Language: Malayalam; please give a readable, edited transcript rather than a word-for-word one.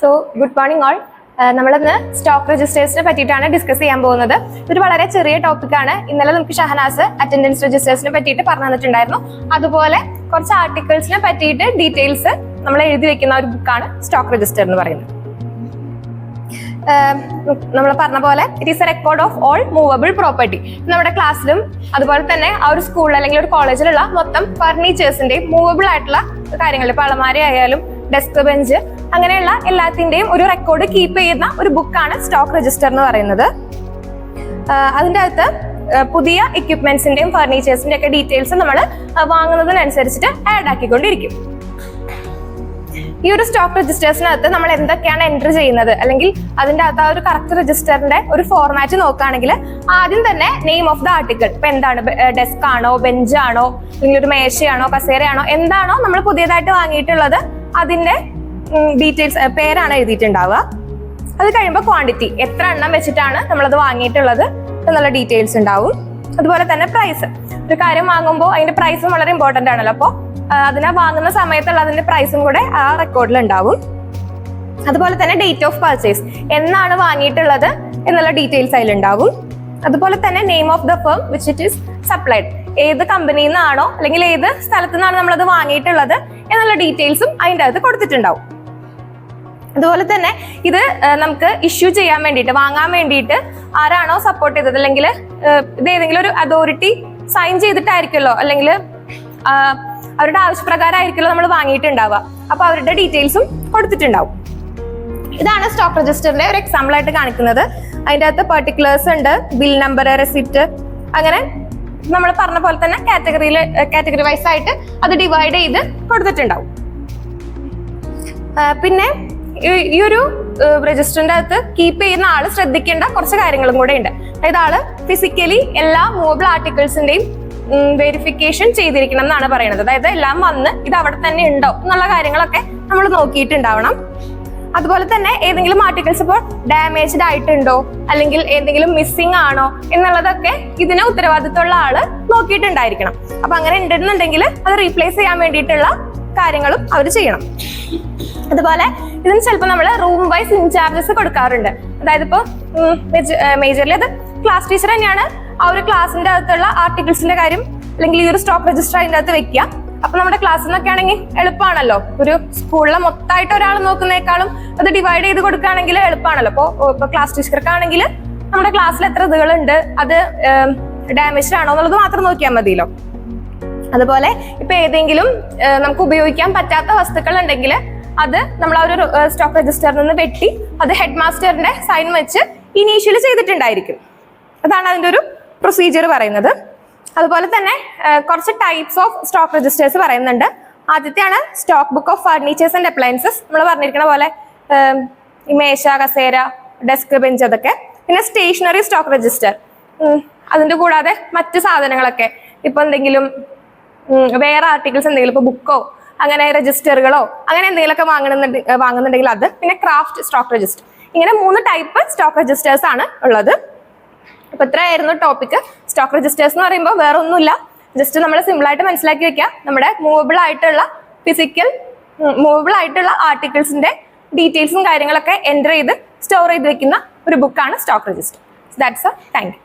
So, good morning all. നമ്മളിന്ന് സ്റ്റോക്ക് രജിസ്റ്റേഴ്സിനെ പറ്റിയിട്ടാണ് ഡിസ്കസ് ചെയ്യാൻ പോകുന്നത്. ഇതൊരു വളരെ ചെറിയ ടോപ്പിക്കാണ്. ഇന്നലെ നമുക്ക് ഷഹനാസ് അറ്റൻഡൻസ് രജിസ്റ്റേഴ്സിനെ പറ്റിയിട്ട് പറഞ്ഞു തന്നിട്ടുണ്ടായിരുന്നു. അതുപോലെ കുറച്ച് ആർട്ടിക്കിൾസിനെ പറ്റിയിട്ട് ഡീറ്റെയിൽസ് നമ്മൾ എഴുതി വെക്കുന്ന ഒരു ബുക്കാണ് സ്റ്റോക്ക് രജിസ്റ്റർ എന്ന് പറയുന്നത്. നമ്മൾ പറഞ്ഞ പോലെ it is A record of all movable property. നമ്മുടെ ക്ലാസ്സിലും അതുപോലെ തന്നെ ആ ഒരു സ്കൂളിൽ അല്ലെങ്കിൽ ഒരു കോളേജിലുള്ള മൊത്തം ഫർണിച്ചേഴ്സിന്റെയും മൂവബിൾ ആയിട്ടുള്ള കാര്യങ്ങൾ, ഇപ്പൊ അളമാരി ആയാലും ഡെസ്ക് ബെഞ്ച് അങ്ങനെയുള്ള എല്ലാത്തിന്റെയും ഒരു റെക്കോർഡ് കീപ്പ് ചെയ്യുന്ന ഒരു ബുക്കാണ് സ്റ്റോക്ക് രജിസ്റ്റർ എന്ന് പറയുന്നത്. അതിൻ്റെ അകത്ത് പുതിയ എക്യുപ്മെന്റ്സിന്റെയും ഫർണിച്ചേഴ്സിന്റെ ഒക്കെ ഡീറ്റെയിൽസ് നമ്മൾ വാങ്ങുന്നതിനനുസരിച്ചിട്ട് ആഡ് ആക്കിക്കൊണ്ടിരിക്കും. ഈ ഒരു സ്റ്റോക്ക് രജിസ്റ്റേഴ്സിനകത്ത് നമ്മൾ എന്തൊക്കെയാണ് എൻട്രി ചെയ്യുന്നത്, അല്ലെങ്കിൽ അതിന്റെ അകത്ത് ആ ഒരു കറക്റ്റ് രജിസ്റ്ററിന്റെ ഒരു ഫോർമാറ്റ് നോക്കുകയാണെങ്കിൽ ആദ്യം തന്നെ നെയിം ഓഫ് ദ ആർട്ടിക്കിൾ, ഇപ്പൊ എന്താണ്, ഡെസ്ക് ആണോ, ബെഞ്ച് ആണോ, അല്ലെങ്കിൽ ഒരു മേശയാണോ, കസേരയാണോ, എന്താണോ നമ്മൾ പുതിയതായിട്ട് വാങ്ങിയിട്ടുള്ളത് അതിന്റെ ഡീറ്റെയിൽസ്, പേരാണ് എഴുതിയിട്ടുണ്ടാവുക. അത് കഴിയുമ്പോൾ ക്വാണ്ടിറ്റി, എത്ര എണ്ണം വെച്ചിട്ടാണ് നമ്മളത് വാങ്ങിയിട്ടുള്ളത് എന്നുള്ള ഡീറ്റെയിൽസ് ഉണ്ടാവും. അതുപോലെ തന്നെ പ്രൈസ്, ഒരു കാര്യം വാങ്ങുമ്പോൾ അതിന്റെ പ്രൈസും വളരെ ഇമ്പോർട്ടന്റ് ആണല്ലോ. അപ്പോൾ അതിനെ വാങ്ങുന്ന സമയത്തുള്ള അതിന്റെ പ്രൈസും കൂടെ ആ റെക്കോർഡിൽ ഉണ്ടാവും. അതുപോലെ തന്നെ ഡേറ്റ് ഓഫ് പർച്ചേസ്, എന്നാണ് വാങ്ങിയിട്ടുള്ളത് എന്നുള്ള ഡീറ്റെയിൽസ് അതിലുണ്ടാവും. അതുപോലെ തന്നെ name of the firm which it is supplied, ഏത് കമ്പനിയിൽ നിന്നാണോ അല്ലെങ്കിൽ ഏത് സ്ഥലത്തു നിന്നാണ് നമ്മളത് വാങ്ങിയിട്ടുള്ളത് എന്നുള്ള ഡീറ്റെയിൽസും അതിൻ്റെ അകത്ത് കൊടുത്തിട്ടുണ്ടാവും. അതുപോലെ തന്നെ ഇത് നമുക്ക് ഇഷ്യൂ ചെയ്യാൻ വേണ്ടിയിട്ട്, വാങ്ങാൻ വേണ്ടിയിട്ട് ആരാണോ സപ്പോർട്ട് ചെയ്തത്, അല്ലെങ്കിൽ ഇത് ഏതെങ്കിലും ഒരു അതോറിറ്റി സൈൻ ചെയ്തിട്ടായിരിക്കുമല്ലോ, അല്ലെങ്കിൽ അവരുടെ ആവശ്യപ്രകാരമായിരിക്കുമല്ലോ നമ്മൾ വാങ്ങിയിട്ടുണ്ടാവുക. അപ്പൊ അവരുടെ ഡീറ്റെയിൽസും കൊടുത്തിട്ടുണ്ടാവും. ഇതാണ് സ്റ്റോക്ക് രജിസ്റ്ററിന്റെ ഒരു എക്സാമ്പിൾ ആയിട്ട് കാണിക്കുന്നത്. അതിൻ്റെ അകത്ത് പെർട്ടിക്കുലേഴ്സ് ഉണ്ട്, ബിൽ നമ്പർ, റെസിപ്റ്റ്, അങ്ങനെ നമ്മൾ പറഞ്ഞ പോലെ തന്നെ കാറ്റഗറി വൈസ് ആയിട്ട് അത് ഡിവൈഡ് ചെയ്ത് കൊടുത്തിട്ടുണ്ടാവും. പിന്നെ ഈ ഒരു രജിസ്റ്ററിന്റെ അകത്ത് കീപ്പ് ചെയ്യുന്ന ആള് ശ്രദ്ധിക്കേണ്ട കുറച്ച് കാര്യങ്ങളും കൂടെ ഉണ്ട്. അതായത് ആള് ഫിസിക്കലി എല്ലാ മൂവബിൾ ആർട്ടിക്കിൾസിന്റെയും വെരിഫിക്കേഷൻ ചെയ്തിരിക്കണം എന്നാണ് പറയുന്നത്. അതായത് എല്ലാം വന്ന് ഇത് അവിടെ തന്നെ ഉണ്ടോ എന്നുള്ള കാര്യങ്ങളൊക്കെ നമ്മൾ നോക്കിയിട്ടുണ്ടാവണം. അതുപോലെ തന്നെ ഏതെങ്കിലും ആർട്ടിക്കിൾസ് ഇപ്പോൾ ഡാമേജ്ഡ് ആയിട്ടുണ്ടോ, അല്ലെങ്കിൽ ഏതെങ്കിലും മിസ്സിംഗ് ആണോ എന്നുള്ളതൊക്കെ ഇതിന് ഉത്തരവാദിത്തമുള്ള ആള് നോക്കിയിട്ടുണ്ടായിരിക്കണം. അപ്പൊ അങ്ങനെ ഉണ്ടെന്നുണ്ടെങ്കിൽ അത് റീപ്ലേസ് ചെയ്യാൻ വേണ്ടിയിട്ടുള്ള കാര്യങ്ങളും അവർ ചെയ്യണം. അതുപോലെ ഇതിന് ചിലപ്പോൾ നമ്മൾ റൂം വൈസ് ഇൻചാർജസ് കൊടുക്കാറുണ്ട്. അതായത് ഇപ്പോൾ മേജർലി അത് ക്ലാസ് ടീച്ചർ തന്നെയാണ് ആ ഒരു ക്ലാസ്സിന്റെ അകത്തുള്ള ആർട്ടിക്കിൾസിന്റെ കാര്യം അല്ലെങ്കിൽ ഈ ഒരു സ്റ്റോക്ക് രജിസ്റ്റർ അതിൻ്റെ അകത്ത് വെക്കുക. അപ്പൊ നമ്മുടെ ക്ലാസ്സിൽ നിന്നൊക്കെ ആണെങ്കിൽ എളുപ്പമാണല്ലോ, ഒരു സ്കൂളിലെ മൊത്തമായിട്ട് ഒരാൾ നോക്കുന്നേക്കാളും അത് ഡിവൈഡ് ചെയ്ത് കൊടുക്കുകയാണെങ്കിൽ എളുപ്പമാണല്ലോ. ഇപ്പൊ ക്ലാസ് ടീച്ചർക്കാണെങ്കിൽ നമ്മുടെ ക്ലാസ്സിൽ എത്ര ഇതുകളുണ്ട്, അത് ഡാമേജ് ആണോ എന്നുള്ളത് മാത്രം നോക്കിയാൽ മതിയല്ലോ. അതുപോലെ ഇപ്പൊ ഏതെങ്കിലും നമുക്ക് ഉപയോഗിക്കാൻ പറ്റാത്ത വസ്തുക്കൾ ഉണ്ടെങ്കിൽ അത് നമ്മൾ ആ ഒരു സ്റ്റോക്ക് രജിസ്റ്ററിൽ നിന്ന് വെട്ടി അത് ഹെഡ് മാസ്റ്ററിന്റെ സൈൻ വെച്ച് ഇനീഷ്യൽ ചെയ്തിട്ടുണ്ടായിരിക്കും. അതാണ് അതിന്റെ ഒരു പ്രൊസീജിയർ പറയുന്നത്. അതുപോലെ തന്നെ കുറച്ച് ടൈപ്സ് ഓഫ് സ്റ്റോക്ക് രജിസ്റ്റേഴ്സ് പറയുന്നുണ്ട്. ആദ്യത്തെയാണ് stock book of furnitures and appliances, നമ്മൾ പറഞ്ഞിരിക്കുന്ന പോലെ ഈ മേശ, കസേര, ഡെസ്ക്, ബെഞ്ച്, അതൊക്കെ. പിന്നെ സ്റ്റേഷനറി സ്റ്റോക്ക് രജിസ്റ്റർ, അതിന്റെ കൂടാതെ മറ്റു സാധനങ്ങളൊക്കെ, ഇപ്പൊ എന്തെങ്കിലും വേറെ ആർട്ടിക്കിൾസ് എന്തെങ്കിലും, ഇപ്പൊ ബുക്കോ അങ്ങനെ രജിസ്റ്ററുകളോ അങ്ങനെ എന്തെങ്കിലുമൊക്കെ വാങ്ങുന്നുണ്ടെങ്കിൽ അത്. പിന്നെ ക്രാഫ്റ്റ് സ്റ്റോക്ക് രജിസ്റ്റർ, ഇങ്ങനെ 3 ടൈപ്പ് സ്റ്റോക്ക് രജിസ്റ്റേഴ്സ് ആണ് ഉള്ളത്. അപ്പൊ ഇത്രയായിരുന്നു ടോപ്പിക്. സ്റ്റോക്ക് രജിസ്റ്റേഴ്സ് എന്ന് പറയുമ്പോൾ വേറെ ഒന്നുമില്ല, ജസ്റ്റ് നമ്മൾ സിമ്പിൾ ആയിട്ട് മനസ്സിലാക്കി വെക്കുക, നമ്മുടെ മൂവബിൾ ആയിട്ടുള്ള ആർട്ടിക്കിൾസിന്റെ ഡീറ്റെയിൽസും കാര്യങ്ങളൊക്കെ എൻ്റർ ചെയ്ത് സ്റ്റോർ ചെയ്ത് വെക്കുന്ന ഒരു ബുക്കാണ് stock register. That's all. Thank you.